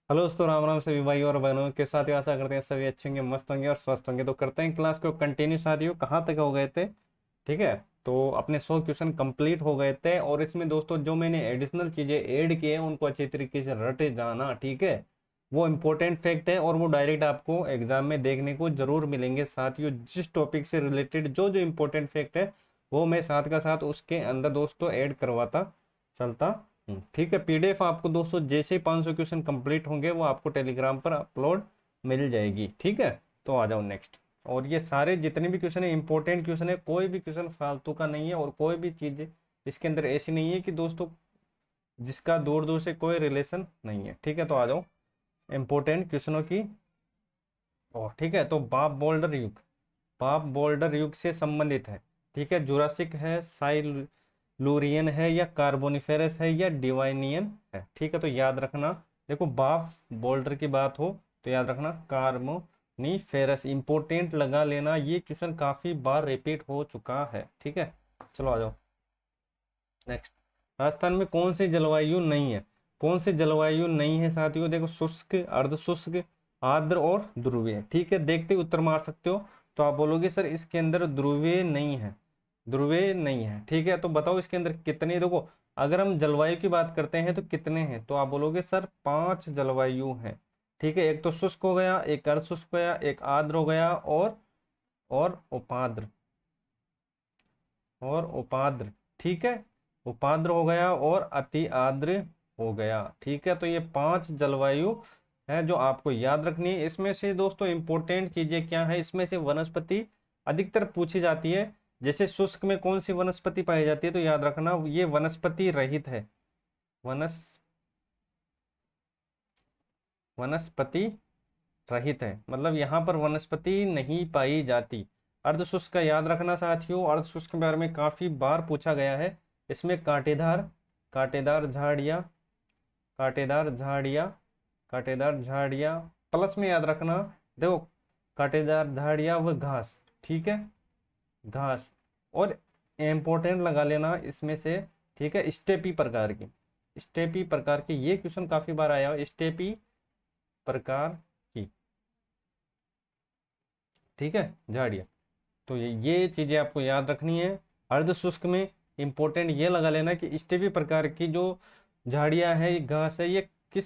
Hello दोस्तों, राम राम सभी भाई और बहनों के साथ। आशा करते हैं सभी अच्छे होंगे, मस्त होंगे और स्वस्थ होंगे। तो करते हैं क्लास को कंटिन्यू। साथियों, कहाँ तक हो गए थे? ठीक है, तो अपने 100 क्वेश्चन कंप्लीट हो गए थे और इसमें दोस्तों जो मैंने एडिशनल चीजें ऐड की है उनको अच्छी तरीके से रट जाना। ठीक है, वो इम्पोर्टेंट फैक्ट है और वो डायरेक्ट आपको एग्जाम में देखने को जरूर मिलेंगे। साथियों, जिस टॉपिक से रिलेटेड जो जो इम्पोर्टेंट फैक्ट है वो मैं साथ का साथ उसके अंदर दोस्तों ऐड करवाता चलता। ठीक है, पीडीएफ आपको दोस्तों जैसे ही 500 क्वेश्चन कंप्लीट होंगे वो आपको टेलीग्राम पर अपलोड मिल जाएगी। ठीक है, तो आ जाओ नेक्स्ट। और ये सारे जितने भी क्वेश्चन है इंपॉर्टेंट क्वेश्चन है, कोई भी क्वेश्चन फालतू का नहीं है और कोई भी चीज इसके अंदर ऐसी नहीं है कि दोस्तों जिसका दूर दूर से कोई रिलेशन नहीं है। ठीक है, तो आ जाओ इंपॉर्टेंट क्वेश्चनों की। और ठीक है, तो बाप बोल्डर युग से संबंधित है। ठीक है, जुरासिक है, साइलूरियन है या कार्बोनिफेरस है या डिवाइनियन है। ठीक है, तो याद रखना। देखो, बाप बोल्डर की बात हो तो याद रखना कार्बोनिफेरस। इंपोर्टेंट लगा लेना, ये क्वेश्चन काफी बार रिपीट हो चुका है। ठीक है, चलो आ जाओ नेक्स्ट। राजस्थान में कौन सी जलवायु नहीं है? कौन सी जलवायु नहीं है साथियों? देखो, शुष्क, अर्ध शुष्क, आर्द्र और ध्रुवीय। ठीक है, देखते ही उत्तर मार सकते हो। तो आप बोलोगे सर इसके अंदर ध्रुवीय नहीं है, ध्रुवीय नहीं है। ठीक है, तो बताओ इसके अंदर कितने। देखो, अगर हम जलवायु की बात करते हैं तो कितने हैं, तो आप बोलोगे सर 5 जलवायु हैं। ठीक है, एक तो शुष्क हो गया, एक अर्ध शुष्क हो गया, एक आर्द्र हो गया और उपाद्र, और उपाद्र। ठीक है, उपाद्र हो गया और अति आर्द्र हो गया। ठीक है, तो ये 5 जलवायु है जो आपको याद रखनी है। इसमें से दोस्तों इंपॉर्टेंट चीजें क्या है, इसमें से वनस्पति अधिकतर पूछी जाती है। जैसे शुष्क में कौन सी वनस्पति पाई जाती है, तो याद रखना ये वनस्पति रहित है। वनस वनस्पति रहित है, मतलब यहाँ पर वनस्पति नहीं पाई जाती। अर्धशुष्क का याद रखना साथियों, अर्धशुष्क के बारे में काफी बार पूछा गया है। इसमें कांटेदार कांटेदार झाड़ियाँ, कांटेदार झाड़ियाँ, कांटेदार झाड़ियाँ प्लस में याद रखना। देखो, कांटेदार झाड़ियाँ व घास। ठीक है, घास। और इम्पोर्टेंट लगा लेना इसमें से। ठीक है, स्टेपी प्रकार की, स्टेपी प्रकार की, ये क्वेश्चन काफी बार आया है, स्टेपी प्रकार की। ठीक है, झाड़ियाँ। तो ये चीजें आपको याद रखनी है। अर्ध शुष्क में इंपॉर्टेंट ये लगा लेना कि स्टेपी प्रकार की जो झाड़ियां है, ये घास है, ये किस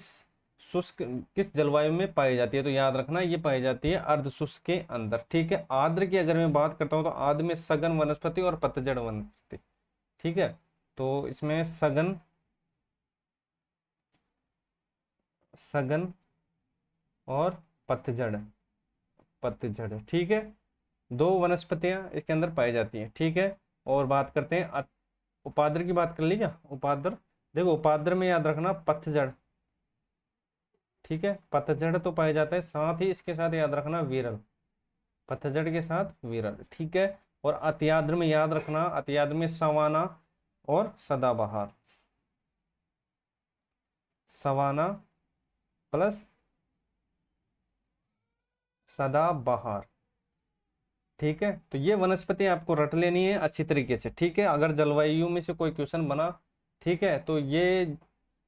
शुष्क, किस जलवायु में पाई जाती है, तो याद रखना ये पाई जाती है अर्ध शुष्क के अंदर। ठीक है, आर्द्र की अगर मैं बात करता हूँ तो आर्द्र में सघन वनस्पति और पतझड़ वनस्पति। ठीक है, तो इसमें सघन, सघन और पतझड़, पतझड़। ठीक है, दो वनस्पतियां इसके अंदर पाई जाती हैं। ठीक है, और बात करते हैं उपाद्र की। बात कर ली क्या? उपाद्र, देखो उपाद्र में याद रखना पतझड़। ठीक है, पतझड़ तो पाया जाता है, साथ ही इसके साथ याद रखना विरल, पतझड़ के साथ विरल। ठीक है, और अतियाद्र में याद रखना, अतियाद्र में सवाना और सदाबहार, सवाना प्लस सदाबहार। ठीक है, तो ये वनस्पति आपको रट लेनी है अच्छी तरीके से। ठीक है, अगर जलवायु में से कोई क्वेश्चन बना, ठीक है, तो ये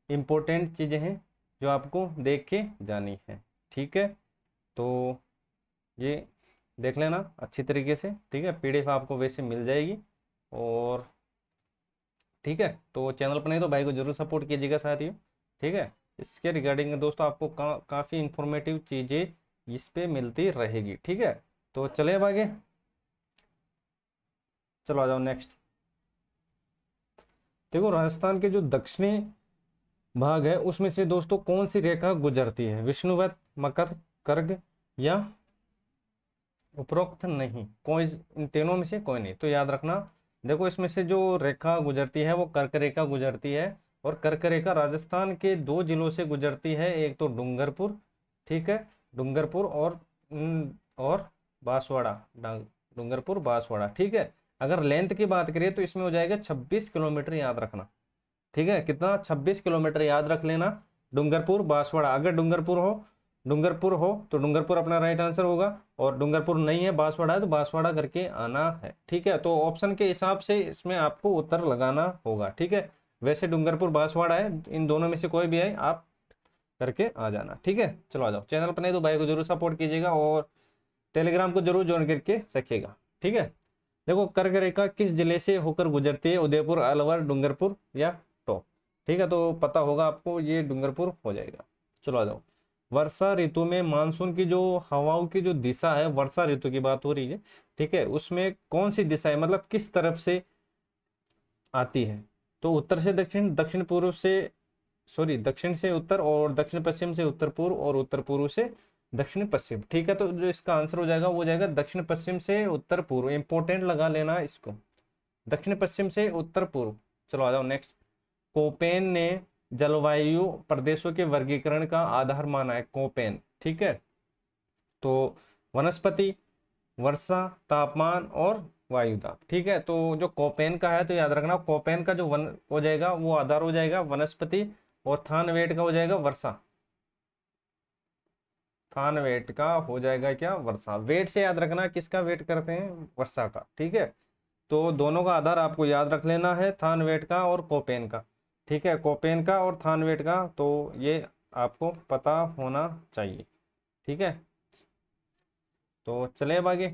इंपॉर्टेंट चीजें हैं जो आपको देख के जानी है। ठीक है, तो ये देख लेना अच्छी तरीके से। ठीक है, पीडीएफ आपको वैसे मिल जाएगी। और ठीक है, तो चैनल पर नहीं तो भाई को जरूर सपोर्ट कीजिएगा साथियों। ठीक है, इसके रिगार्डिंग दोस्तों आपको काफ़ी इंफॉर्मेटिव चीज़ें इस पे मिलती रहेगी। ठीक है, तो चले अब आगे। चलो आ जाओ नेक्स्ट। देखो, राजस्थान के जो दक्षिणी भाग है उसमें से दोस्तों कौन सी रेखा गुजरती है? विष्णुवत, मकर, कर्क या उपरोक्त नहीं? कोई इन तीनों में से कोई नहीं, तो याद रखना। देखो, इसमें से जो रेखा गुजरती है वो कर्क रेखा गुजरती है। और कर्क रेखा राजस्थान के 2 जिलों से गुजरती है, एक तो डूंगरपुर। ठीक है, डूंगरपुर और बांसवाड़ा, डूंगरपुर बांसवाड़ा। ठीक है, अगर लेंथ की बात करिए तो इसमें हो जाएगा 26 किलोमीटर, याद रखना। ठीक है, कितना? 26 किलोमीटर, याद रख लेना। डूंगरपुर बांसवाड़ा, अगर डूंगरपुर हो तो डूंगरपुर अपना राइट आंसर होगा, और डूंगरपुर नहीं है, बांसवाड़ा है, तो बांसवाड़ा करके आना है। ठीक है, तो ऑप्शन के हिसाब से इसमें आपको उत्तर लगाना होगा। ठीक है, वैसे डूंगरपुर बांसवाड़ा है, इन दोनों में से कोई भी है, आप करके आ जाना। ठीक है, चलो आ जाओ। चैनल पर नहीं तो भाई को जरूर सपोर्ट कीजिएगा और टेलीग्राम को जरूर ज्वाइन करके रखिएगा। ठीक है, देखो कर्क रेखा किस जिले से होकर गुजरती है? उदयपुर, अलवर, डूंगरपुर या टोंक? ठीक है, तो पता होगा आपको, ये डूंगरपुर हो जाएगा। चलो आ जाओ। वर्षा ऋतु में मानसून की जो हवाओं की जो दिशा है, वर्षा ऋतु की बात हो रही है, ठीक है, उसमें कौन सी दिशा है, मतलब किस तरफ से आती है? तो उत्तर से दक्षिण, दक्षिण पूर्व से, सॉरी, दक्षिण से उत्तर, और दक्षिण पश्चिम से उत्तर पूर्व, और उत्तर पूर्व से दक्षिण पश्चिम। ठीक है, तो जो इसका आंसर हो जाएगा वो हो जाएगा दक्षिण पश्चिम से उत्तर पूर्व। इंपॉर्टेंट लगा लेना इसको, दक्षिण पश्चिम से उत्तर पूर्व। चलो आ जाओ नेक्स्ट। कोपेन ने जलवायु प्रदेशों के वर्गीकरण का आधार माना है। कोपेन, ठीक है, तो वनस्पति, वर्षा, तापमान और वायुदाब। ठीक है, तो जो कोपेन का है तो याद रखना, कोपेन का जो वन हो जाएगा वो आधार हो जाएगा वनस्पति, और थान वेट का हो जाएगा वर्षा। थान वेट का हो जाएगा क्या? वर्षा। वेट से याद रखना किसका वेट करते हैं? वर्षा का। ठीक है, तो दोनों का आधार आपको याद रख लेना है, थान वेट का और कोपेन का। ठीक है, कोपेन का और थान वेट का, तो ये आपको पता होना चाहिए। ठीक है, तो चले अब आगे।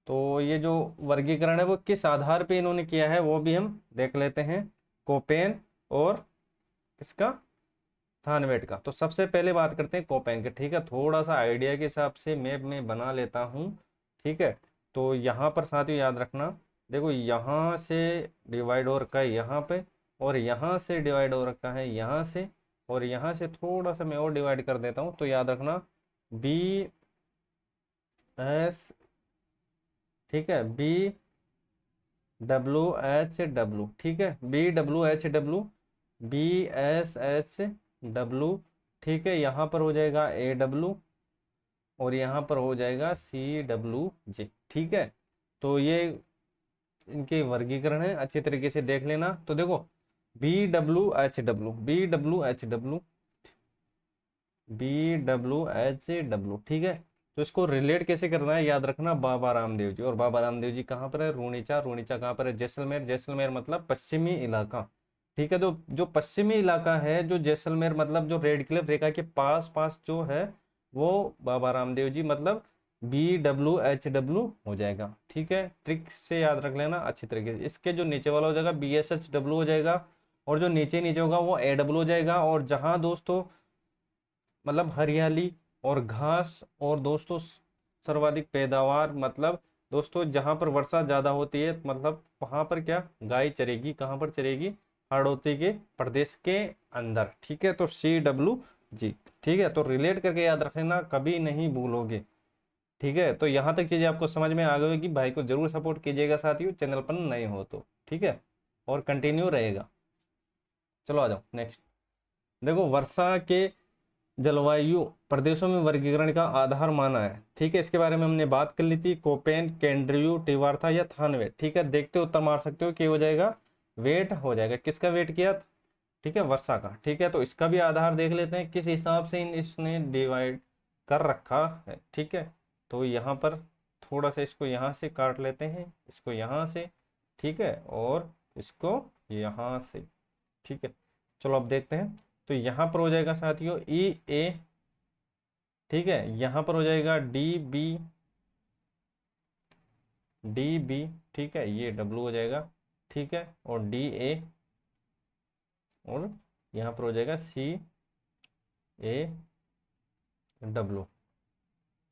तो ये जो वर्गीकरण है वो किस आधार पे इन्होंने किया है वो भी हम देख लेते हैं, कोपेन और किसका? थानवेट का। तो सबसे पहले बात करते हैं कोपेन के। ठीक है, थोड़ा सा आइडिया के हिसाब से मैप में बना लेता हूँ। ठीक है, तो यहाँ पर साथियों याद रखना, देखो यहाँ से डिवाइड हो रखा है यहाँ पे, और यहाँ से डिवाइड हो रखा है यहाँ से, और यहाँ से थोड़ा सा मैं और डिवाइड कर देता हूँ। तो याद रखना BS, ठीक है, BWH W, ठीक है, BWH W, BSH W, ठीक है, यहाँ पर हो जाएगा AW, और यहाँ पर हो जाएगा CWJ। ठीक है, तो ये इनके वर्गीकरण है, अच्छी तरीके से देख लेना। तो देखो BWH W, ठीक है, तो इसको रिलेट कैसे करना है? याद रखना बाबा रामदेव जी। और बाबा रामदेव जी कहाँ पर है? रूणीचा। रूणीचा कहाँ पर है? जैसलमेर। जैसलमेर मतलब पश्चिमी इलाका। ठीक है, तो जो पश्चिमी इलाका है, जो जैसलमेर मतलब जो रेड क्लिफ रेखा के पास पास जो है, वो बाबा रामदेव जी मतलब BWH W हो जाएगा। ठीक है, ट्रिक से याद रख लेना अच्छी तरीके से। इसके जो नीचे वाला हो जाएगा BSH W हो जाएगा, और जो नीचे नीचे होगा वो AW हो जाएगा। और जहां दोस्तों मतलब हरियाली और घास और दोस्तों सर्वाधिक पैदावार, मतलब दोस्तों जहां पर वर्षा ज्यादा होती है, मतलब वहां पर क्या गाय चरेगी? कहां पर चरेगी? हाड़ौती के प्रदेश के अंदर। ठीक है, तो CWG। ठीक है, तो रिलेट करके याद रखना, कभी नहीं भूलोगे। ठीक है, तो यहाँ तक चीजें आपको समझ में आ गई होगी। भाई को जरूर सपोर्ट कीजिएगा साथियों, चैनल पर नए हो तो। ठीक है, और कंटिन्यू रहेगा। चलो आ जाओ नेक्स्ट। देखो वर्षा के जलवायु प्रदेशों में वर्गीकरण का आधार माना है। ठीक है, इसके बारे में हमने बात कर ली थी, कोपेन, केंड्रियू, टिवार्था या थानवेट। ठीक है, देखते उत्तर मार सकते हो कि हो जाएगा वेट हो जाएगा। किसका वेट किया? ठीक है, वर्षा का। ठीक है, तो इसका भी आधार देख लेते हैं किस हिसाब से इसने डिवाइड कर रखा है। ठीक है, तो यहाँ पर थोड़ा सा इसको यहाँ से काट लेते हैं, इसको यहाँ से, ठीक है, और इसको यहाँ से। ठीक है, चलो अब देखते हैं। तो यहाँ पर हो जाएगा साथियों EA, ठीक है, यहाँ पर हो जाएगा DB, ठीक है, ये W हो जाएगा। ठीक है, और DA, और यहाँ पर हो जाएगा CAW।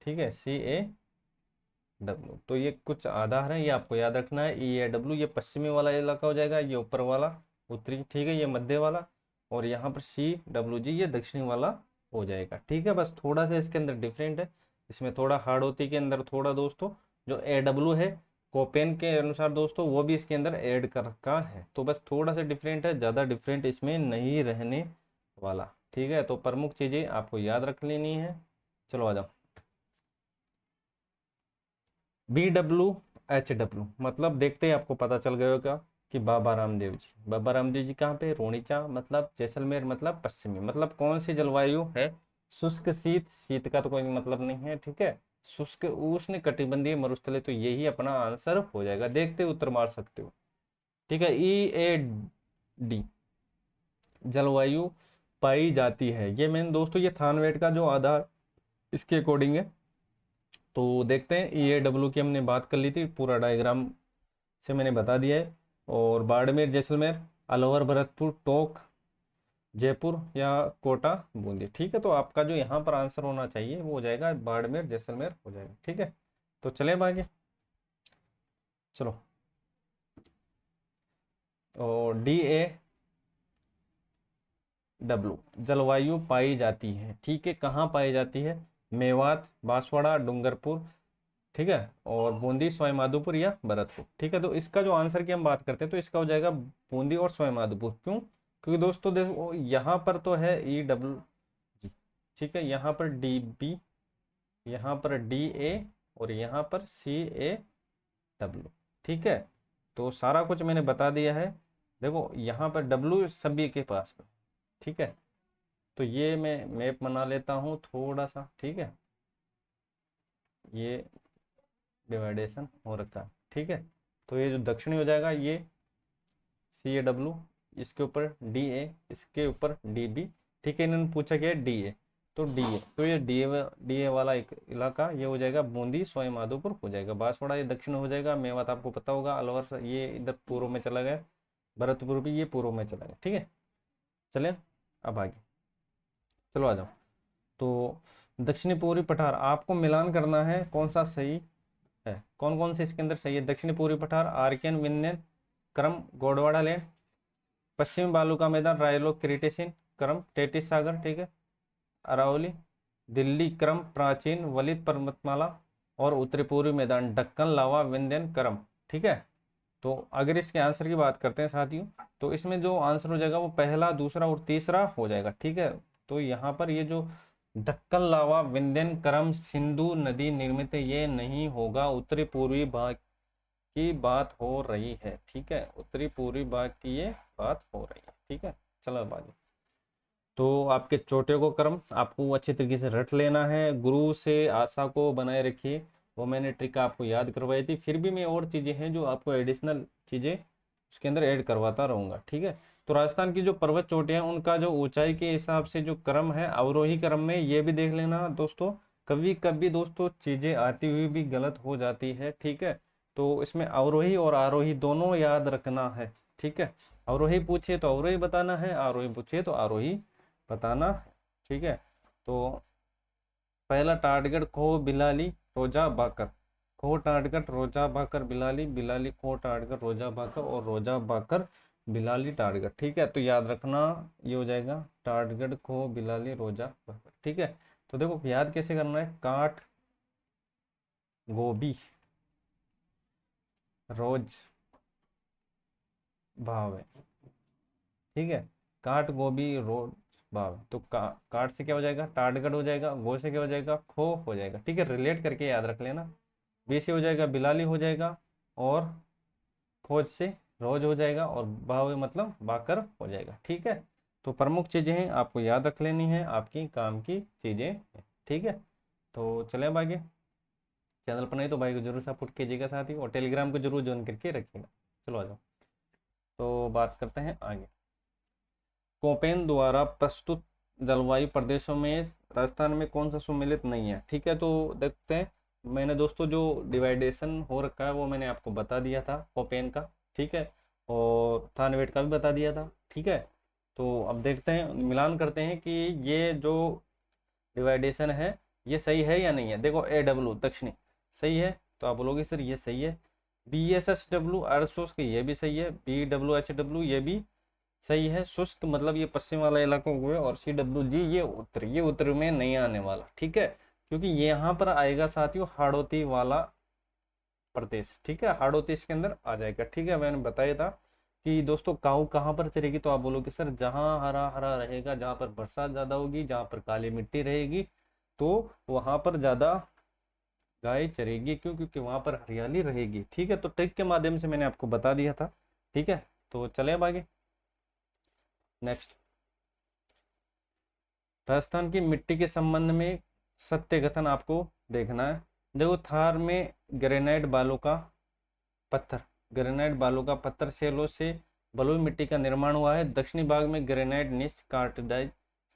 ठीक है, CAW। तो ये कुछ आधार है, ये आपको याद रखना है। EAW ये पश्चिमी वाला इलाका हो जाएगा, ये ऊपर वाला उत्तरी, ठीक है, ये मध्य वाला, और यहाँ पर CWG ये दक्षिणी वाला हो जाएगा। ठीक है, बस थोड़ा सा इसके अंदर डिफरेंट है, इसमें थोड़ा हाड़ौती के अंदर थोड़ा दोस्तों जो AW है कोपेन के अनुसार दोस्तों, वो भी इसके अंदर ऐड कर रखा है। तो बस थोड़ा सा डिफरेंट है, ज़्यादा डिफरेंट इसमें नहीं रहने वाला। ठीक है, तो प्रमुख चीज़ें आपको याद रख लेनी है। चलो आ जाओ। BWH W मतलब देखते ही आपको पता चल गया होगा कि बाबा रामदेव जी। बाबा रामदेव जी कहाँ पे? रोनीचा मतलब जैसलमेर मतलब पश्चिमी, मतलब कौन सी जलवायु है? शुष्क शीत। शीत का तो कोई मतलब नहीं है। ठीक है, शुष्क उष्ण कटिबंधीय मरुस्थलीय, तो यही अपना आंसर हो जाएगा। देखते उत्तर मार सकते हो। ठीक है, EAD जलवायु पाई जाती है। ये मैंने दोस्तों ये थानवेट का जो आधार इसके अकॉर्डिंग है। तो देखते हैं, EAW की हमने बात कर ली थी, पूरा डायग्राम से मैंने बता दिया है। और बाड़मेर, जैसलमेर, अलवर, भरतपुर, टोंक, जयपुर या कोटा, बूंदी। ठीक है, तो आपका जो यहाँ पर आंसर होना चाहिए वो हो जाएगा बाड़मेर, जैसलमेर हो जाएगा। ठीक है, तो चले अब आगे। चलो, और DAW जलवायु पाई जाती है। ठीक है, कहाँ पाई जाती है? मेवात, बांसवाड़ा, डूंगरपुर, ठीक है, और बूंदी, सवाईमाधोपुर या भरतपुर। ठीक है, तो इसका जो आंसर की हम बात करते हैं तो इसका हो जाएगा बूंदी और सवाईमाधोपुर। क्यों? क्योंकि दोस्तों देखो यहाँ पर तो है EW, ठीक है, यहाँ पर DB, यहाँ पर DA और यहाँ पर CAW। ठीक है, तो सारा कुछ मैंने बता दिया है। देखो यहाँ पर W सभी के पास में। ठीक है, तो ये मैं मैप बना लेता हूँ थोड़ा सा। ठीक है, ये डिवाइडेशन हो रखा है। ठीक है, तो ये जो दक्षिणी हो जाएगा ये CAW, इसके ऊपर DA, इसके ऊपर DB। ठीक है, इन्होंने पूछा क्या है? DA, तो DA, तो ये DA वाला एक इलाका ये हो जाएगा बूंदी, सवाईमाधोपुर हो जाएगा। बांसवाड़ा ये दक्षिण हो जाएगा, मेवात आपको पता होगा, अलवर ये इधर पूर्व में चला गया, भरतपुर भी ये पूर्व में चला गया। ठीक है, चलें अब आगे। चलो आ जाओ। तो दक्षिणी पूर्वी पठार आपको मिलान करना है, कौन सा सही है, कौन कौन से इसके अंदर सही है। दक्षिणी पूर्वी पठार आर्कियन, विंध्यन, क्रम गोडवाड़ा लैंड, पश्चिमी बालू का मैदान रायलो क्रिटेशियन, क्रम टेटिस सागर, ठीक है, अरावली, दिल्ली, क्रम प्राचीन वलित पर्वतमाला, और उत्तरी पूर्वी मैदान दक्कन, लावा, विंध्यन, क्रम। ठीक है, तो अगर इसके आंसर की बात करते हैं साथियों, तो इसमें जो आंसर हो जाएगा वो पहला, दूसरा और तीसरा हो जाएगा। ठीक है, तो यहाँ पर ये जो दक्कन, लावा, विंध्यन, क्रम सिंधु नदी निर्मित, ये नहीं होगा, उत्तरी पूर्वी भाग की बात हो रही है। ठीक है, उत्तरी पूर्वी भाग की ये बात हो रही है। ठीक है, चलो बाजू। तो आपके चोटे को क्रम आपको अच्छे तरीके से रट लेना है, गुरु से आशा को बनाए रखिए, वो मैंने ट्रिक आपको याद करवाई थी। फिर भी मैं और चीज़ें हैं जो आपको एडिशनल चीज़ें उसके अंदर ऐड करवाता रहूँगा। ठीक है, तो राजस्थान की जो पर्वत चोटियाँ उनका जो ऊंचाई के हिसाब से जो क्रम है अवरोही क्रम में, ये भी देख लेना दोस्तों। कभी कभी दोस्तों चीज़ें आती हुई भी गलत हो जाती है। ठीक है, तो इसमें अवरोही और आरोही दोनों याद रखना है। ठीक है, अवरोही पूछिए तो अवरोही बताना है, आरोही पूछिए तो आरोही बताना है। ठीक है, तो पहला टारगेट खो बिलाली रोजा भाकर, खो टारगेट रोजा भाकर बिलाली, बिलाली खो टारगेट रोजा भाकर, और रोजा भाकर बिलाली टारगेट। ठीक है, तो याद रखना ये हो जाएगा टारगेट खो बिलाली रोजा भाकर। ठीक है, तो देखो याद कैसे करना है, काट गोभी रोज भाव है। ठीक है, काट गोभी रोज भाव, तो काट से क्या हो जाएगा? टाटगढ़ हो जाएगा, गो से क्या हो जाएगा? खो हो जाएगा। ठीक है, रिलेट करके याद रख लेना। बी से हो जाएगा बिलाली हो जाएगा, और खोज से रोज हो जाएगा, और भाव मतलब बाकर हो जाएगा। ठीक है, तो प्रमुख चीजें हैं आपको याद रख लेनी है, आपकी काम की चीजें हैं। ठीक है, तो चले अब आगे। चैनल पर नहीं तो भाई को जरूर सपोर्ट कीजिएगा साथी, और टेलीग्राम को जरूर ज्वाइन करके रखिएगा। चलो आ जाओ, तो बात करते हैं आगे। कोपेन द्वारा प्रस्तुत जलवायु प्रदेशों में राजस्थान में कौन सा सुमेलित नहीं है। ठीक है, तो देखते हैं, मैंने दोस्तों जो डिवाइडेशन हो रखा है वो मैंने आपको बता दिया था कोपेन का। ठीक है, और थानवेट का भी बता दिया था। ठीक है, तो अब देखते हैं, मिलान करते हैं कि ये जो डिवाइडेशन है ये सही है या नहीं है। देखो AW दक्षिणी सही है, तो आप बोलोगे सर ये सही है। BSHW अर्ध शुष्क ये भी सही है। BWHW ये भी सही है, शुष्क मतलब ये पश्चिम वाला इलाका हुआ, और CWG ये उत्तर में नहीं आने वाला। ठीक है, क्योंकि यहाँ पर आएगा साथियों हाड़ौती वाला प्रदेश। ठीक है, हाड़ौती इसके अंदर आ जाएगा। ठीक है, मैंने बताया था कि दोस्तों काऊ कहाँ पर चरेगी, तो आप बोलोगे सर जहाँ हरा हरा रहेगा, जहाँ पर बरसात ज्यादा होगी, जहाँ पर काली मिट्टी रहेगी, तो वहां पर ज्यादा गाय चरेगी। क्यों? क्योंकि वहां पर हरियाली रहेगी। ठीक है, तो ट्रिक के माध्यम से मैंने आपको बता दिया था। ठीक है, तो चले अब आगे नेक्स्ट। राजस्थान की मिट्टी के संबंध में सत्य कथन आपको देखना है। देखो थार में ग्रेनाइट बालू का पत्थर, ग्रेनाइट बालू का पत्थर सेलों से बलुई मिट्टी का निर्माण हुआ है। दक्षिणी भाग में ग्रेनाइट निश कार्टिडाइज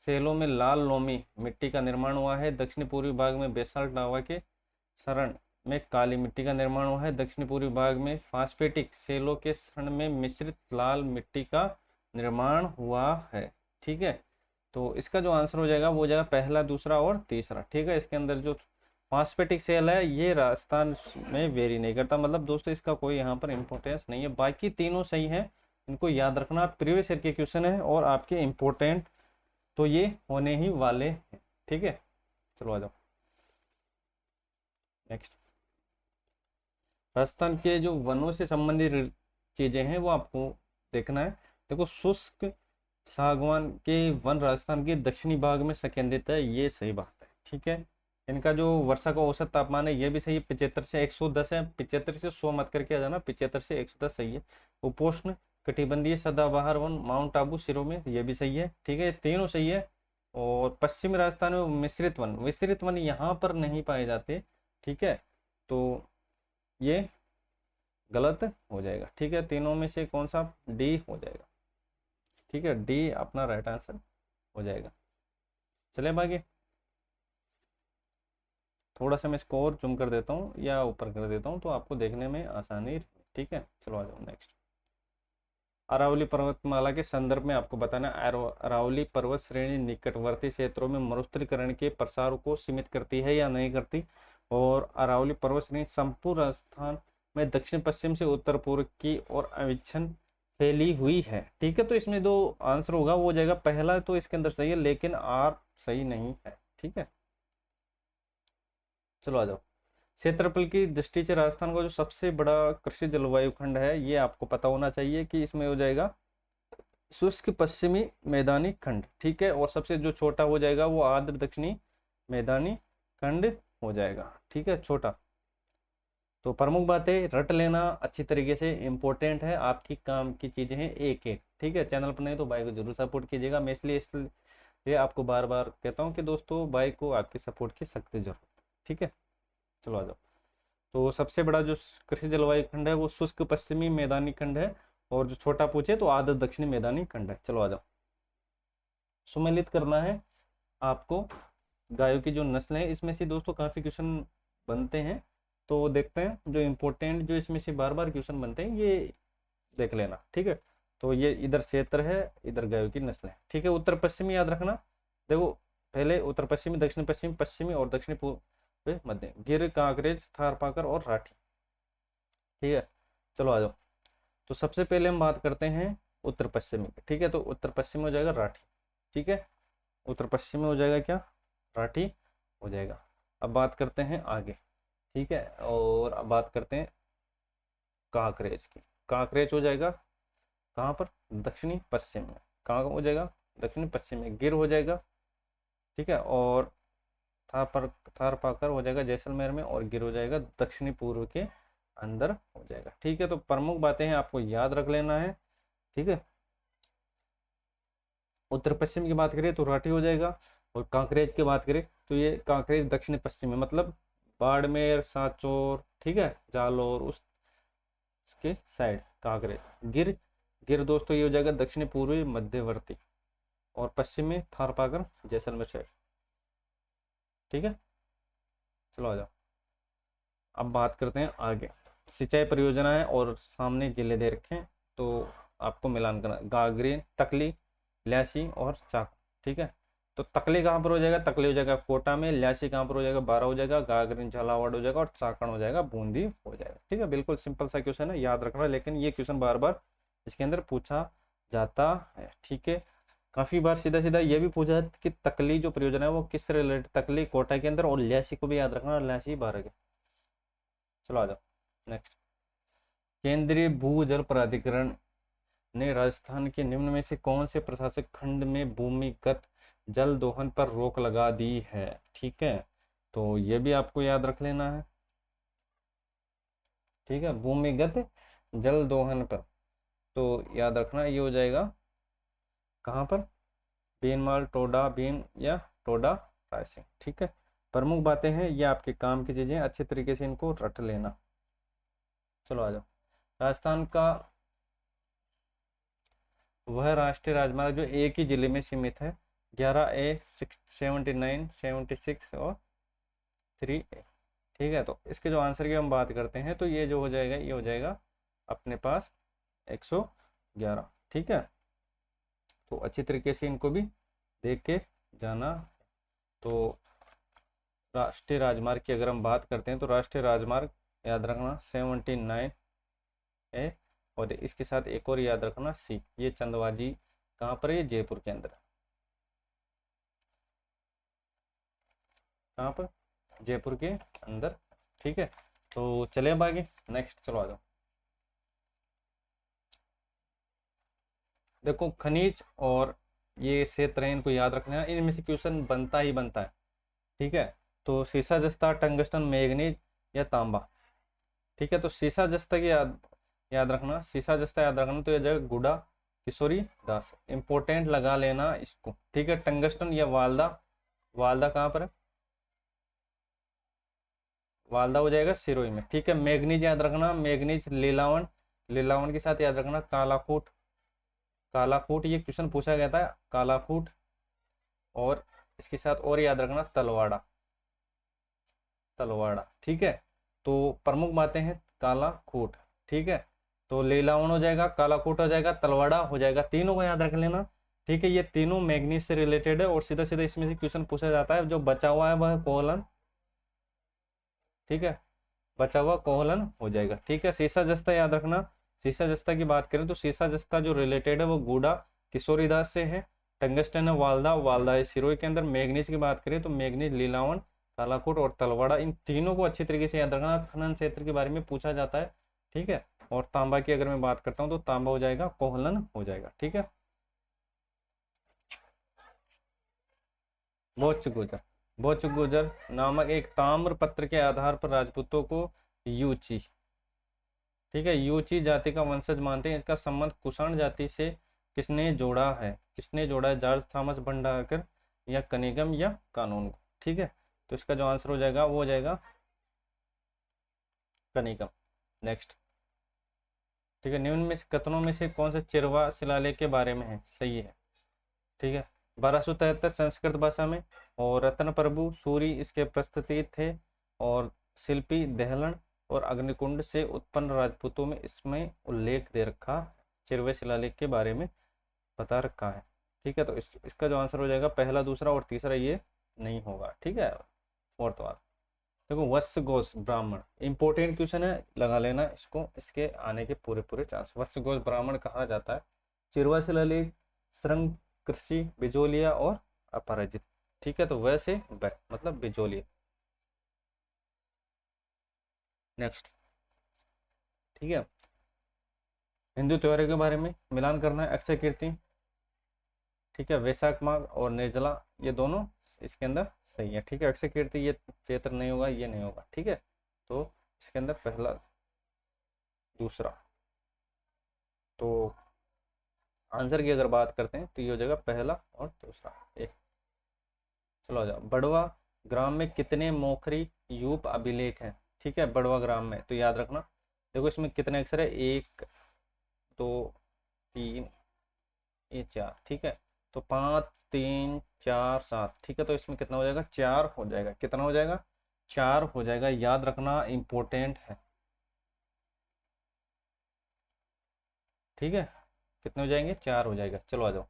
सेलों में लाल लोमी मिट्टी का निर्माण हुआ है। दक्षिण पूर्वी भाग में बेसाल्ट लावा के शरण में काली मिट्टी का निर्माण हुआ है। दक्षिण पूर्वी भाग में फास्फेटिक सेलों के शरण में मिश्रित लाल मिट्टी का निर्माण हुआ है। ठीक है, तो इसका जो आंसर हो जाएगा वो हो जाएगा पहला, दूसरा और तीसरा। ठीक है, इसके अंदर जो फास्फेटिक सेल है ये राजस्थान में वेरी नहीं करता, मतलब दोस्तों इसका कोई यहाँ पर इंपॉर्टेंस नहीं है। बाकी तीनों सही है, इनको याद रखना। प्रीवियस ईयर के क्वेश्चन है और आपके इंपॉर्टेंट तो ये होने ही वाले हैं। ठीक है, चलो आ जाओ नेक्स्ट। राजस्थान के जो वनों से संबंधित चीजें हैं वो आपको देखना है। देखो, शुष्क सागवान के वन राजस्थान के दक्षिणी भाग में संकेंद्रित है, ये सही बात है। ठीक है, इनका जो वर्षा का औसत तापमान है ये भी सही है, 75 से 110 है। 75 से 100 मत करके आ जाना, 75 से 110 सही है। उपोष्ण कटिबंधीय सदाबहार वन माउंट आबू सिरों में, ये भी सही है। ठीक है, ये तीनों सही है। और पश्चिमी राजस्थान में मिश्रित वन यहाँ पर नहीं पाए जाते। ठीक है, तो ये गलत हो जाएगा। ठीक है, तीनों में से कौन सा? डी हो जाएगा। ठीक है, डी अपना राइट आंसर हो जाएगा। चले आगे, थोड़ा सा मैं इसको और जूम कर देता हूँ या ऊपर कर देता हूँ तो आपको देखने में आसानी। ठीक है, चलो आ जाओ नेक्स्ट। अरावली पर्वतमाला के संदर्भ में आपको बताना, अरावली पर्वत श्रेणी निकटवर्ती क्षेत्रों में मरुस्थलीकरण के प्रसार को सीमित करती है या नहीं करती। और अरावली पर्वत श्रेणी संपूर्ण राजस्थान में दक्षिण पश्चिम से उत्तर पूर्व की ओर अविच्छिन्न फैली हुई है। ठीक है, तो इसमें दो आंसर होगा, वो हो जाएगा पहला तो इसके अंदर सही है, लेकिन आर सही नहीं है। ठीक है, चलो आ जाओ। क्षेत्रफल की दृष्टि से राजस्थान का जो सबसे बड़ा कृषि जलवायु खंड है ये आपको पता होना चाहिए कि इसमें हो जाएगा शुष्क पश्चिमी मैदानी खंड। ठीक है, और सबसे जो छोटा हो जाएगा वो आर्द्र दक्षिणी मैदानी खंड हो जाएगा। ठीक है, छोटा। तो प्रमुख बातें रट लेना अच्छी तरीके से, इंपॉर्टेंट है, आपकी काम की चीजें हैं एक एक। ठीक है, चैनल पर नहीं तो भाई को जरूर सपोर्ट कीजिएगा। मैं इसलिए आपको बार बार कहता हूँ कि दोस्तों भाई को आपके सपोर्ट की सख्त जरूरत है। ठीक है, चलो आ जाओ। तो सबसे बड़ा जो कृषि जलवायु खंड है वो शुष्क पश्चिमी मैदानी खंड है, और जो छोटा पूछे तो आर्द्र दक्षिणी मैदानी खंड है। चलो आ जाओ। सुमेलित करना है आपको गायों की जो नस्लें हैं, इसमें से दोस्तों काफी क्वेश्चन बनते हैं, तो देखते हैं जो इम्पोर्टेंट जो इसमें से बार बार क्वेश्चन बनते हैं ये देख लेना। ठीक है, तो ये इधर क्षेत्र है, इधर गायों की नस्लें। ठीक है, उत्तर पश्चिमी याद रखना। देखो, पहले उत्तर पश्चिमी, दक्षिण पश्चिमी, पश्चिमी और दक्षिणी पूर्व मध्य, गिर, कांकरेज, थारपाकर और राठी। ठीक है, चलो आ जाओ। तो सबसे पहले हम बात करते हैं उत्तर पश्चिमी। ठीक है, तो उत्तर पश्चिम हो जाएगा राठी। ठीक है, उत्तर पश्चिम में हो जाएगा क्या? राठी हो जाएगा। अब बात करते हैं आगे। ठीक है, और अब बात करते हैं कांकरेज की। कांकरेज हो जाएगा कहाँ पर? दक्षिणी पश्चिम में। कहाँ हो जाएगा? दक्षिणी पश्चिम में। गिर हो जाएगा। ठीक है, और थारपाकर हो जाएगा जैसलमेर में, और गिर हो जाएगा दक्षिणी पूर्व के अंदर हो जाएगा। ठीक है, तो प्रमुख बातें हैं आपको याद रख लेना है। ठीक है, उत्तर पश्चिम की बात करें तो राठी हो जाएगा, और कांकरेज की बात करें तो ये कांकरेज दक्षिण पश्चिम में, मतलब बाड़मेर, सांचौर, ठीक है, जालोर उसके साइड कांकरेज। गिर, गिर दोस्तों ये हो जाएगा दक्षिण पूर्वी मध्यवर्ती, और पश्चिम में थारपाकर जैसलमेर साइड। ठीक है, चलो आ जाओ। अब बात करते हैं आगे। सिंचाई परियोजना है और सामने जिले दे रखे हैं, तो आपको मिलान करना, गागरीन, तकली, ल्यासी और चाकू। ठीक है, तो तकली कहाँ पर हो जाएगा? तकली हो जाएगा कोटा में, ल्यासी कहाँ पर हो जाएगा? बारा हो जाएगा, गागरीन झालावाड़ हो जाएगा, और चाकण हो जाएगा बूंदी हो जाएगा। ठीक है, बिल्कुल सिंपल सा क्वेश्चन है, याद रखना, लेकिन ये क्वेश्चन बार बार इसके अंदर पूछा जाता है। ठीक है, काफी बार सीधा सीधा ये भी पूछा है कि तकली जो परियोजना है वो किस रिलेटेड, तकली कोटा के अंदर, और ल्यासी को भी याद रखना, ल्यासी बारह के। चलो आ जाओ नेक्स्ट। केंद्रीय भूजल प्राधिकरण ने राजस्थान के निम्न में से कौन से प्रशासक खंड में भूमिगत जल दोहन पर रोक लगा दी है? ठीक है, तो ये भी आपको याद रख लेना है। ठीक है, भूमिगत जल दोहन पर तो याद रखना ये हो जाएगा कहाँ पर? बीनमाल, टोडा बीन या टोडा रायसिंह। ठीक है, प्रमुख बातें हैं ये आपके काम की चीजें, अच्छे तरीके से इनको रट लेना। चलो आ जाओ। राजस्थान का वह राष्ट्रीय राजमार्ग जो एक ही जिले में सीमित है 11A 79 76 और 3A। ठीक है, तो इसके जो आंसर की हम बात करते हैं तो ये जो हो जाएगा, ये हो जाएगा अपने पास 111। ठीक है, तो अच्छी तरीके से इनको भी देख के जाना। तो राष्ट्रीय राजमार्ग की अगर हम बात करते हैं तो राष्ट्रीय राजमार्ग याद रखना 79A, और इसके साथ एक और याद रखना C। ये चंदवाजी कहाँ पर है? ये जयपुर के अंदर। कहाँ पर? जयपुर के अंदर। ठीक है, तो चले अब आगे, नेक्स्ट चलो आ जाओ। देखो खनिज और ये क्षेत्र है, इनको याद रखना है, इनमें से क्वेश्चन बनता ही बनता है। ठीक है, तो सीसा जस्ता, टंगस्टन, मैग्नीज या तांबा। ठीक है, तो सीसा जस्ता की याद रखना, सीसा जस्ता याद रखना, तो ये जगह गुड़ा किशोरी दास, इंपॉर्टेंट लगा लेना इसको। ठीक है, टंगस्टन या वालदा, वालदा कहाँ पर है? वालदा हो जाएगा सिरोही में। ठीक है, मैग्नीज याद रखना, मैग्नीज लीलावन, लीलावन के साथ याद रखना कालाकूट, कालाकूट ये क्वेश्चन पूछा गया था, कालाकूट। और इसके साथ और याद रखना तलवाड़ा, तलवाड़ा। ठीक है, तो प्रमुख बातें हैं कालाकूट। ठीक है, तो लीलावन हो जाएगा, कालाकूट हो जाएगा, तलवाड़ा हो जाएगा, तीनों को याद रख लेना। ठीक है, ये तीनों मैग्नीज से रिलेटेड है और सीधा सीधा इसमें से क्वेश्चन पूछा जाता है। जो बचा हुआ है वह कोलन। ठीक है, बचा हुआ कोलन हो जाएगा। ठीक है, सीसा जस्ता याद रखना, सीसा जस्ता की बात करें तो सीसा जस्ता जो रिलेटेड है वो गूढ़ा किशोरीदास से है। टंगस्टन है वालदा, वालदा है सिरोही के अंदर। मैग्नीज की बात करें तो मैग्नीज लीलावन, कालाकोट और तलवाड़ा, इन तीनों को अच्छी तरीके से याद रखना, खनन क्षेत्र के बारे में पूछा जाता है। ठीक है, और तांबा की अगर मैं बात करता हूँ तो तांबा हो जाएगा कोहलन हो जाएगा। ठीक है, बोच गुजर, बोच गुजर नामक एक ताम्र पत्र के आधार पर राजपूतों को यूची, ठीक है, यूची जाति का वंशज मानते हैं। इसका संबंध कुषाण जाति से किसने जोड़ा है? किसने जोड़ा है? जॉर्ज थॉमस भंडारकर या कनिगम या कानून को। ठीक है, तो इसका जो आंसर हो जाएगा वो हो जाएगा कनिगम। नेक्स्ट। ठीक है, निम्न में से कथनों में से कौन सा चिरवा शिलालेख के बारे में है? सही है। ठीक है, 1273 संस्कृत भाषा में, और रत्न प्रभु सूरी इसके प्रस्तुति थे, और शिल्पी दहलन और अग्निकुंड से उत्पन्न राजपूतों में इसमें उल्लेख दे रखा, चिरवे शिलालेख के बारे में बता रखा है। ठीक है, तो इसका जो आंसर हो जाएगा पहला, दूसरा और तीसरा ये नहीं होगा। ठीक है, फोर्थ बात देखो, वत्स घोष ब्राह्मण इंपॉर्टेंट क्वेश्चन है, लगा लेना इसको, इसके आने के पूरे पूरे चांस। वत्स घोष ब्राह्मण कहा जाता है, चिरवा शिलालेख, श्रृंग कृषि, बिजोलिया और अपराजित। ठीक है, तो वैसे मतलब बिजोलिया। नेक्स्ट। ठीक है, हिंदू त्योहारों के बारे में मिलान करना है, अक्षय कीर्ति। ठीक है, वैशाख माघ और निर्जला ये दोनों इसके अंदर सही है। ठीक है, अक्षय कीर्ति ये चैत्र नहीं होगा, ये नहीं होगा। ठीक है, तो इसके अंदर पहला, दूसरा, तो आंसर की अगर बात करते हैं तो ये हो जाएगा पहला और दूसरा एक। चलो आ जाओ, बड़वा ग्राम में कितने मोखरी यूप अभिलेख हैं? ठीक है, बड़वा ग्राम में, तो याद रखना, देखो इसमें कितने अक्षर है, 1 2 3 ये 4। ठीक है, तो 5 3 4 7। ठीक है, तो इसमें कितना हो जाएगा? 4 हो जाएगा। कितना हो जाएगा? 4 हो जाएगा, याद रखना, इंपॉर्टेंट है। ठीक है, कितने हो जाएंगे? 4 हो जाएगा। चलो आ जाओ,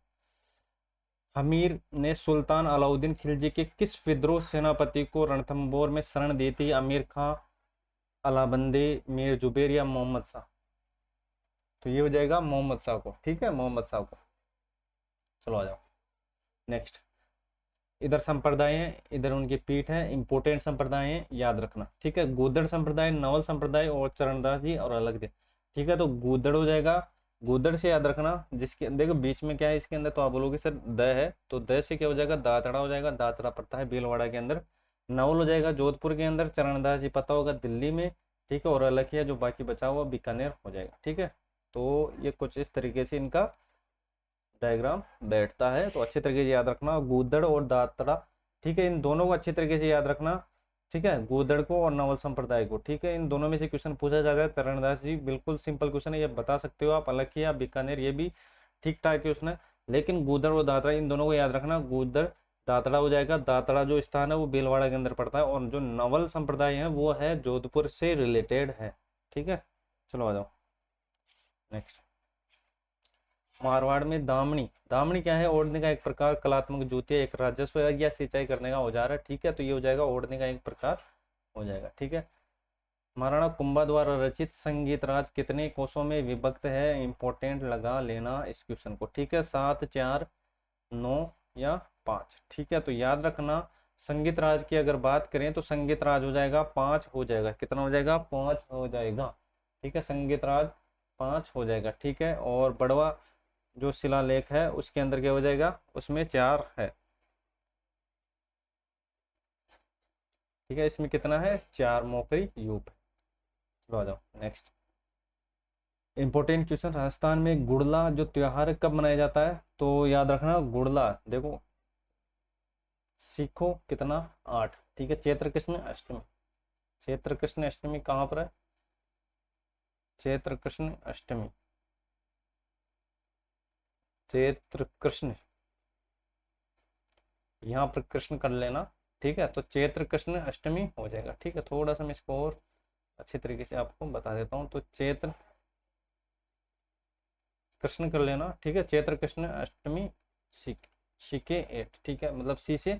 हमीर ने सुल्तान अलाउद्दीन खिलजी के किस विद्रोह सेनापति को रणथंबोर में शरण दी थी? अमीर खां, अलाबंदी, मीर जुबेर या मोहम्मद शाह? तो ये हो जाएगा मोहम्मद शाह को। ठीक है, मोहम्मद शाह को। चलो आ जाओ, नेक्स्ट। इधर संप्रदाय है, इधर उनकी पीठ है, इंपोर्टेंट संप्रदाय है, याद रखना। ठीक है, गूदड़ संप्रदाय, नवल संप्रदाय और चरणदास जी और अलग दे। ठीक है, तो गूदड़ हो जाएगा, गूदड़ से याद रखना, जिसके देखो बीच में क्या है इसके अंदर, तो आप बोलोगे सर द है, तो द से क्या हो जाएगा? दातड़ा हो जाएगा, दातड़ा पड़ता है भीलवाड़ा के अंदर। नवल हो जाएगा जोधपुर के अंदर, चरणदास जी पता होगा दिल्ली में। ठीक है, और अलखिया जो बाकी बचा हुआ बीकानेर हो जाएगा। ठीक है, तो ये कुछ इस तरीके से इनका डायग्राम बैठता है, तो अच्छे तरीके से याद रखना गूदड़ और दातरा। ठीक है, इन दोनों को अच्छे तरीके से याद रखना। ठीक है, गूदड़ को और नवल संप्रदाय को। ठीक है, इन दोनों में से क्वेश्चन पूछा जाता है। चरणदास जी बिल्कुल सिंपल क्वेश्चन है, ये बता सकते हो आप। अलखिया बीकानेर ये भी ठीक ठाक क्वेश्चन है। लेकिन गूदर और दादरा इन दोनों को याद रखना, गूदर दादरा हो जाएगा। दादरा जो स्थान है वो भीलवाड़ा के अंदर पड़ता है, और जो नवल संप्रदाय है वो है जोधपुर से रिलेटेड है। ठीक है, चलो आ जाओ नेक्स्ट। मारवाड़ में दामनी, दामनी क्या है? ओढ़ने का एक प्रकार, कलात्मक जूती है, एक राजस्व या सिंचाई करने का औजार है। ठीक है, तो ये हो जाएगा ओढ़ने का एक प्रकार हो जाएगा। ठीक है, महाराणा कुंभा द्वारा रचित संगीत राज कितने कोशों में विभक्त है? इंपॉर्टेंट लगा लेना इस क्वेश्चन को। ठीक है, 7, 4, 9 या 5। ठीक है, तो याद रखना संगीत राज की अगर बात करें तो संगीत राज हो जाएगा 5 हो जाएगा। कितना हो जाएगा? 5 हो जाएगा। ठीक है, संगीत राज 5 हो जाएगा। ठीक है, और बड़वा जो शिलालेख है उसके अंदर क्या हो जाएगा? उसमें 4 है। ठीक है, इसमें कितना है? 4 मोकरी यूप। चलो आ जाओ नेक्स्ट। इंपॉर्टेंट क्वेश्चन, राजस्थान में गुड़ला जो त्योहार कब मनाया जाता है? तो याद रखना गुड़ला देखो सीखो कितना? 8। ठीक है, चैत्र कृष्ण अष्टमी। चैत्र कृष्ण अष्टमी कहाँ पर है? चैत्र कृष्ण अष्टमी, चैत्र कृष्ण, यहाँ पर कृष्ण कर लेना। ठीक है, तो चैत्र कृष्ण अष्टमी हो जाएगा। ठीक है, थोड़ा सा मैं इसको और अच्छे तरीके से आपको बता देता हूँ। तो चैत्र कृष्ण कर लेना। ठीक है, चैत्र कृष्ण अष्टमी शिके 8। ठीक है, मतलब सी से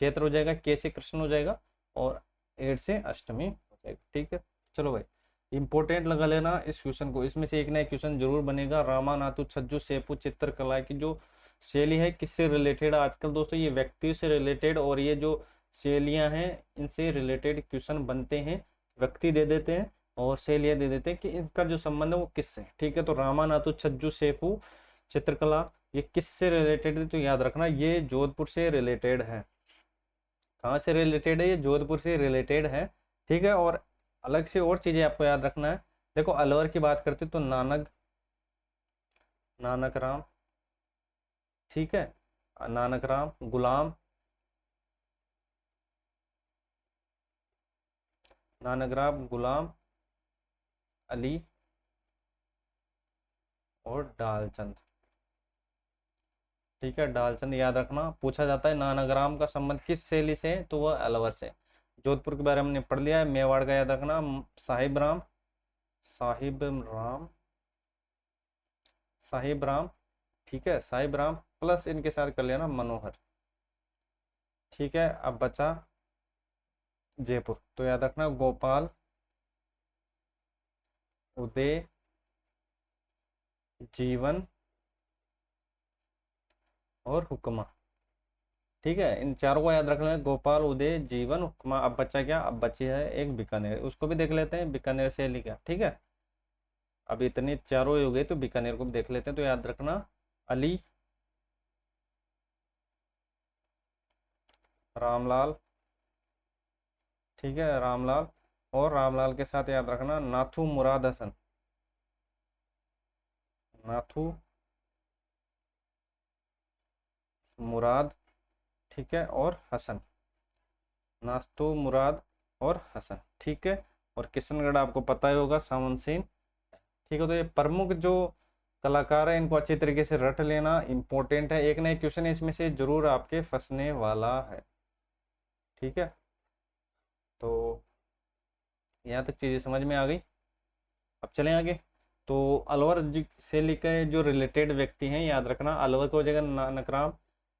चैत्र हो जाएगा, के से कृष्ण हो जाएगा, और 8 से अष्टमी हो जाएगा। ठीक है, चलो भाई इंपॉर्टेंट लगा लेना इस क्वेश्चन को, इसमें से एक ना एक क्वेश्चन जरूर बनेगा। रामानाथु छज्जू सेपु चित्रकला की जो शैली है किससे रिलेटेड? आजकल दोस्तों ये व्यक्ति से रिलेटेड और ये जो शैलियां हैं इनसे रिलेटेड क्वेश्चन बनते हैं। व्यक्ति दे देते हैं और शैलियां दे देते हैं कि इनका जो संबंध है वो किससे। ठीक है, तो रामानाथु छज्जू सेपु चित्रकला ये किससे रिलेटेड है? तो याद रखना ये जोधपुर से रिलेटेड है। कहाँ से रिलेटेड है? ये जोधपुर से रिलेटेड है। ठीक है, और अलग से और चीजें आपको याद रखना है। देखो अलवर की बात करते तो नानक, नानक राम। ठीक है, नानक राम, गुलाम, नानक राम, गुलाम अली और डालचंद। ठीक है, डालचंद याद रखना। पूछा जाता है नानक राम का संबंध किस शैली से है? तो वह अलवर से। जोधपुर के बारे में हमने पढ़ लिया है। मेवाड़ का याद रखना साहिब राम, साहिब राम, साहिब राम। ठीक है, साहिब राम प्लस इनके साथ कर लेना मनोहर। ठीक है, अब बचा जयपुर, तो याद रखना गोपाल, उदय, जीवन और हुक्मा। ठीक है, इन चारों को याद रख लेना, गोपाल, उदय, जीवन, हुक्मा। अब बचा क्या? अब बची है एक बीकानेर, उसको भी देख लेते हैं बीकानेर से लिखा। ठीक है, अब इतने चारों हो गए तो बीकानेर को भी देख लेते हैं। तो याद रखना अली, रामलाल। ठीक है, रामलाल, और रामलाल के साथ याद रखना नाथू मुराद हसन, नाथू मुराद। ठीक है, और हसन, नाथू मुराद और हसन। ठीक है, और किशनगढ़ आपको पता ही होगा सावन सिंह। ठीक है, तो ये प्रमुख जो कलाकार है इनको अच्छी तरीके से रट लेना, इंपॉर्टेंट है। एक ना एक क्वेश्चन इसमें से जरूर आपके फंसने वाला है। ठीक है, तो यहाँ तक चीजें समझ में आ गई। अब चलें आगे। तो अलवर से लेकर जो रिलेटेड व्यक्ति हैं याद रखना, अलवर को हो जाएगा नानकराम,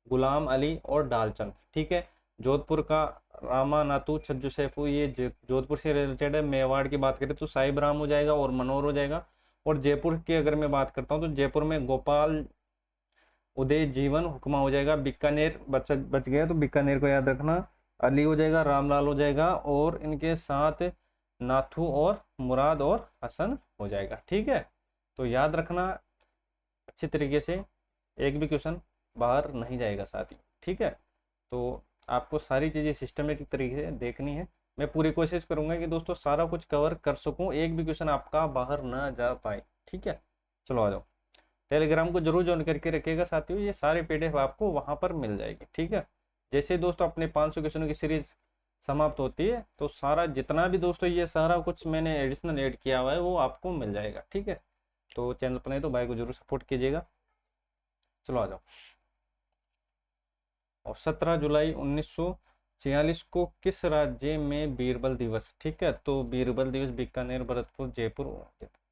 गुलाम अली और डालचंद। ठीक है, जोधपुर का रामानाथू छज्जू सैफू ये जोधपुर से रिलेटेड है। मेवाड़ की बात करें तो साहिब राम हो जाएगा और मनोहर हो जाएगा। और जयपुर की अगर मैं बात करता हूँ तो जयपुर में गोपाल, उदय, जीवन, हुक्मा हो जाएगा। बीकानेर बच गया, तो बीकानेर को याद रखना अली हो जाएगा, रामलाल हो जाएगा, और इनके साथ नाथू और मुराद और हसन हो जाएगा। ठीक है, तो याद रखना अच्छी तरीके से, एक भी क्वेश्चन बाहर नहीं जाएगा साथ ही। ठीक है, तो आपको सारी चीज़ें सिस्टमेटिक तरीके से देखनी है। मैं पूरी कोशिश करूंगा कि दोस्तों सारा कुछ कवर कर सकूं, एक भी क्वेश्चन आपका बाहर ना जा पाए। ठीक है, चलो आ जाओ। टेलीग्राम को जरूर ज्वाइन करके रखिएगा साथियों, ये सारे पीडीएफ आपको वहां पर मिल जाएगी। ठीक है, जैसे दोस्तों अपने 500 क्वेश्चनों की सीरीज समाप्त होती है तो सारा जितना भी दोस्तों ये सारा कुछ मैंने एडिशनल ऐड किया हुआ है वो आपको मिल जाएगा। ठीक है, तो चैनल पर नहीं तो भाई को जरूर सपोर्ट कीजिएगा। चलो आ जाओ। और 17 जुलाई 1946 को किस राज्य में बीरबल दिवस, ठीक है, तो बीरबल दिवस बीकानेर, भरतपुर, जयपुर,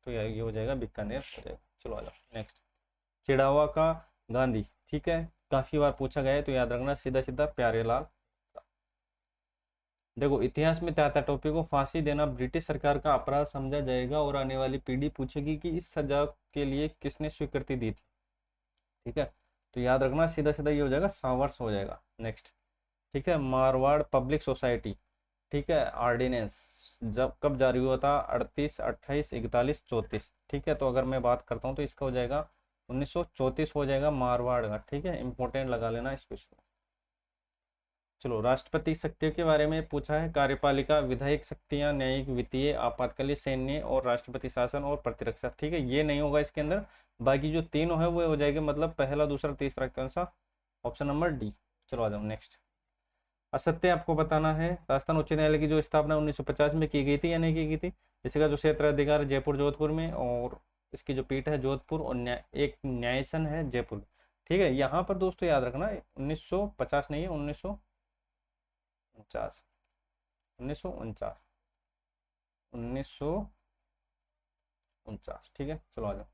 तो ये हो जाएगा बीकानेर हो जाएगा। चलो आ जाओ नेक्स्ट। चिड़ावा का गांधी, ठीक है, काफी बार पूछा गया है तो याद रखना, सीधा सीधा प्यारेलाल। देखो इतिहास में त्याता टोपी को फांसी देना ब्रिटिश सरकार का अपराध समझा जाएगा और आने वाली पीढ़ी पूछेगी कि इस सजा के लिए किसने स्वीकृति दी थी, ठीक है, तो याद रखना सीधा सीधा ये हो जाएगा सावर्स हो जाएगा। नेक्स्ट, ठीक है, मारवाड़ पब्लिक सोसाइटी, ठीक है, ऑर्डिनेंस जब कब जारी हुआ था, 38, 28, 41, 34, ठीक है, तो अगर मैं बात करता हूँ तो इसका हो जाएगा 1934 हो जाएगा मारवाड़ का, ठीक है, इंपॉर्टेंट लगा लेना इस क्वेश्चन। चलो राष्ट्रपति शक्तियों के बारे में पूछा है, कार्यपालिका, विधायक शक्तियां, न्यायिक, वित्तीय, आपातकालीन, सैन्य और राष्ट्रपति शासन और प्रतिरक्षा, ठीक है, ये नहीं होगा इसके अंदर, बाकी जो तीनों है वो हो जाएंगे, मतलब पहला दूसरा तीसरा कौन सा, ऑप्शन नंबर डी। चलो आ जाओ नेक्स्ट। असत्य आपको बताना है, राजस्थान उच्च न्यायालय की जो स्थापना 1950 में की गई थी या नहीं की गई थी, इसका जो क्षेत्र अधिकार जयपुर जोधपुर में, और इसकी जो पीठ है जोधपुर, और एक न्यायसन है जयपुर, ठीक है, यहाँ पर दोस्तों याद रखना 1950 नहीं है, 1949, 1949, 1949, ठीक है। चलो आ जाओ।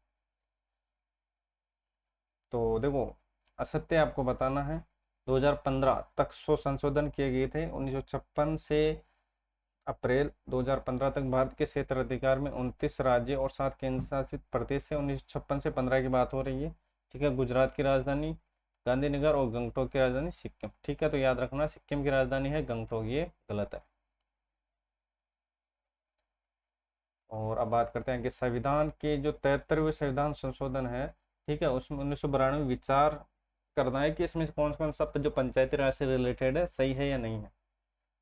तो देखो असत्य आपको बताना है, 2015 तक 100 संशोधन किए गए थे, 1956 से अप्रैल 2015 तक भारत के क्षेत्र अधिकार में 29 राज्य और 7 केंद्र शासित प्रदेश से 1956 से 15 की बात हो रही है, ठीक है। गुजरात की राजधानी गांधीनगर और गंगटोक की राजधानी सिक्किम, ठीक है, तो याद रखना सिक्किम की राजधानी है गंगटोक, ये गलत है। और अब बात करते हैं कि संविधान के जो 73वें संविधान संशोधन है, ठीक है, उसमें 1992 विचार करना है कि इसमें से कौन कौन सा जो पंचायती राज से रिलेटेड है सही है या नहीं है।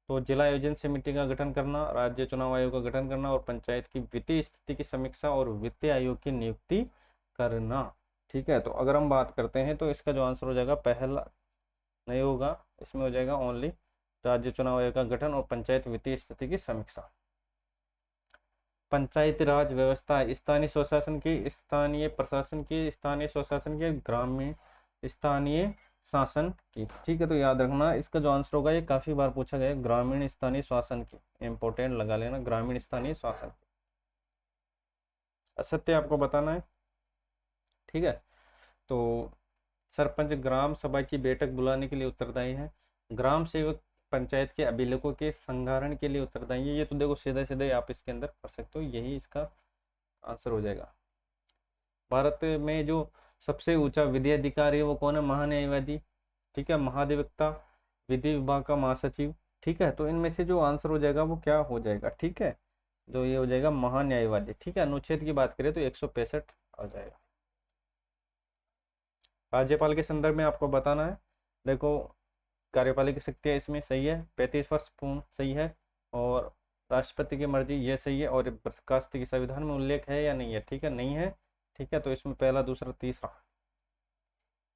तो जिला आयोजन समिति का गठन करना, राज्य चुनाव आयोग का गठन करना, और पंचायत की वित्तीय स्थिति की समीक्षा और वित्तीय आयोग की नियुक्ति करना, ठीक है। तो अगर हम बात करते हैं तो इसका जो आंसर हो जाएगा पहला नहीं होगा, इसमें हो जाएगा ओनली राज्य चुनाव आयोग का गठन और पंचायत वित्तीय स्थिति की समीक्षा। पंचायती राज व्यवस्था स्थानीय स्वशासन की, स्थानीय प्रशासन की, स्थानीय स्वशासन की, ग्रामीण स्थानीय शासन की, ठीक है, तो याद रखना इसका जो आंसर होगा, ये काफी बार पूछा गया, ग्रामीण स्थानीय शासन की, इंपॉर्टेंट लगा लेना, ग्रामीण स्थानीय शासन। असत्य आपको बताना है, ठीक है, तो सरपंच ग्राम सभा की बैठक बुलाने के लिए उत्तरदायी है, ग्राम सेवक पंचायत के अभिलेखों के संधारण के लिए उत्तरदायी है, ये तो देखो सीधे सीधे आप इसके अंदर कर सकते हो, यही इसका आंसर हो जाएगा। भारत में जो सबसे ऊंचा विधि अधिकारी है वो कौन है, महान्यायवादी, ठीक है, महाधिवक्ता, विधि विभाग का महासचिव, ठीक है, तो इनमें से जो आंसर हो जाएगा वो क्या हो जाएगा, ठीक है, जो ये हो जाएगा महान्यायवादी, ठीक है। अनुच्छेद की बात करें तो 165 आ जाएगा। राज्यपाल के संदर्भ में आपको बताना है, देखो कार्यपालिक शक्तियाँ इसमें सही है, 35 वर्ष पूर्ण सही है, और राष्ट्रपति की मर्जी ये सही है, और बर्खास्तगी की संविधान में उल्लेख है या नहीं है, ठीक है, नहीं है, ठीक है, तो इसमें पहला दूसरा तीसरा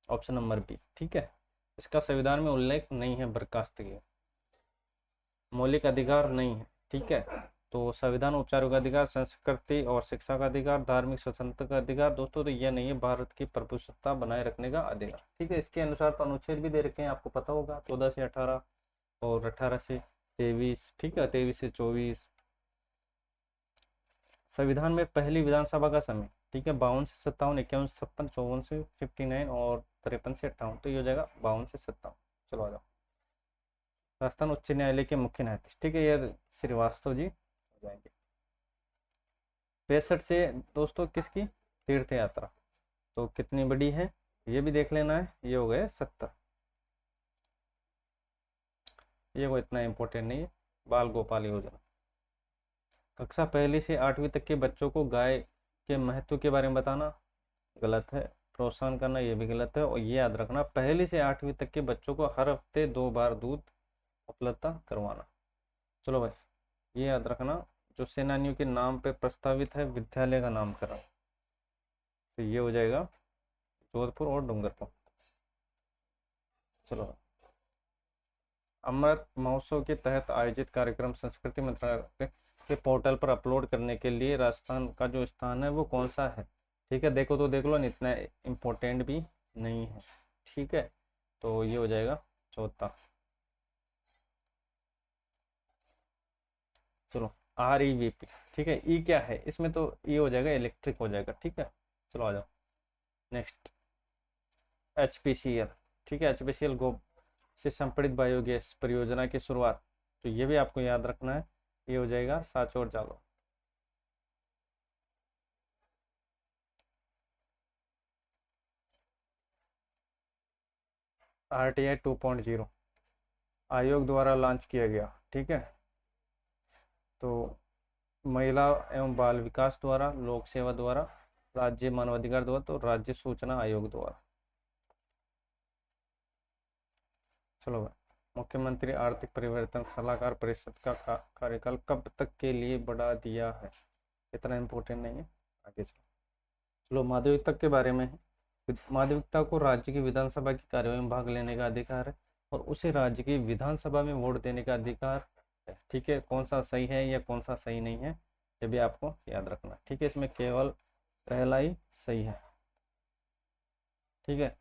ऑप्शन नंबर बी, ठीक है, इसका संविधान में उल्लेख नहीं है बर्खास्तगी, मौलिक अधिकार नहीं है, ठीक है, तो संविधान उपचारों का अधिकार, संस्कृति और शिक्षा का अधिकार, धार्मिक स्वतंत्रता का अधिकार दोस्तों, तो यह नहीं है भारत की प्रभुसत्ता बनाए रखने का अधिकार, ठीक है। इसके अनुसार तो अनुच्छेद भी दे रखे हैं, आपको पता होगा, 14 से 18 और 18 से 23, ठीक है, 23 से 24। संविधान में पहली विधानसभा का समय, ठीक है, 52 से 57, 51 से 56, 54 से 59 और 53 से 58, तो ये हो जाएगा 52 से 57। चलो आ जाओ। राजस्थान उच्च न्यायालय के मुख्य न्यायाधीश, ठीक है, ये श्रीवास्तव जी हो जाएंगे। 65 से दोस्तों किसकी, तीर्थ यात्रा, तो कितनी बड़ी है ये भी देख लेना है, ये हो गए 70, ये कोई इतना इंपॉर्टेंट नहीं है। बाल गोपाल योजना, कक्षा पहली से 8वीं तक के बच्चों को गाय के महत्व के बारे में बताना, गलत है, प्रोत्साहन करना ये भी गलत है, और ये याद रखना पहली से 8वीं तक के बच्चों को हर हफ्ते 2 बार दूध उपलब्ध करवाना। चलो भाई ये याद रखना, जो सेनानियों के नाम पे प्रस्तावित है विद्यालय का नामकरण, तो ये हो जाएगा जोधपुर और डूंगरपुर। चलो, अमृत महोत्सव के तहत आयोजित कार्यक्रम संस्कृति मंत्रालय के पोर्टल पर अपलोड करने के लिए राजस्थान का जो स्थान है वो कौन सा है, ठीक है, देखो तो देख लो, इतना इम्पोर्टेंट भी नहीं है। ठीक है, तो ये हो जाएगा चौथा। चलो, REVP। ठीक है, ई क्या है इसमें, तो ई हो जाएगा इलेक्ट्रिक हो जाएगा। ठीक है, चलो आ जाओ नेक्स्ट। HPCL। ठीक है, HPCL गो से संपीड़ित बायोगैस परियोजना की शुरुआत, तो ये भी आपको याद रखना है। ये हो जाएगा सांचौर जालो। RTI 2.0 आयोग द्वारा लॉन्च किया गया। ठीक है, तो महिला एवं बाल विकास द्वारा, लोक सेवा द्वारा, राज्य मानवाधिकार द्वारा, तो राज्य सूचना आयोग द्वारा। चलो भाई, मुख्यमंत्री आर्थिक परिवर्तन सलाहकार परिषद का कार्यकाल कब तक के लिए बढ़ा दिया है? इतना इम्पोर्टेंट नहीं है, आगे चलो। चलो, माध्यमिकता के बारे में है। माध्यमिकता को राज्य की विधानसभा की कार्यवाही में भाग लेने का अधिकार है और उसे राज्य की विधानसभा में वोट देने का अधिकार है। ठीक है, कौन सा सही है या कौन सा सही नहीं है, ये भी आपको याद रखना। ठीक है, इसमें केवल पहला ही सही है। ठीक है,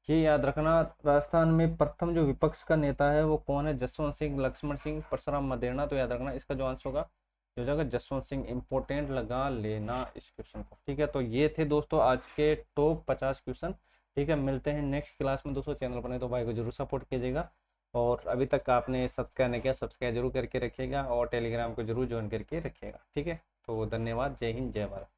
ये याद रखना। राजस्थान में प्रथम जो विपक्ष का नेता है वो कौन है? जसवंत सिंह, लक्ष्मण सिंह, परशुराम मदेरणा। तो याद रखना, इसका जो आंसर होगा ये हो जाएगा जसवंत सिंह। इंपोर्टेंट लगा लेना इस क्वेश्चन को। ठीक है, तो ये थे दोस्तों आज के टॉप 50 क्वेश्चन। ठीक है, मिलते हैं नेक्स्ट क्लास में दोस्तों। चैनल बने तो भाई को जरूर सपोर्ट कीजिएगा, और अभी तक आपने सब्सक्राइब नहीं किया, सब्सक्राइब जरूर करके रखिएगा, और टेलीग्राम को जरूर ज्वाइन करके रखिएगा। ठीक है, तो धन्यवाद। जय हिंद, जय भारत।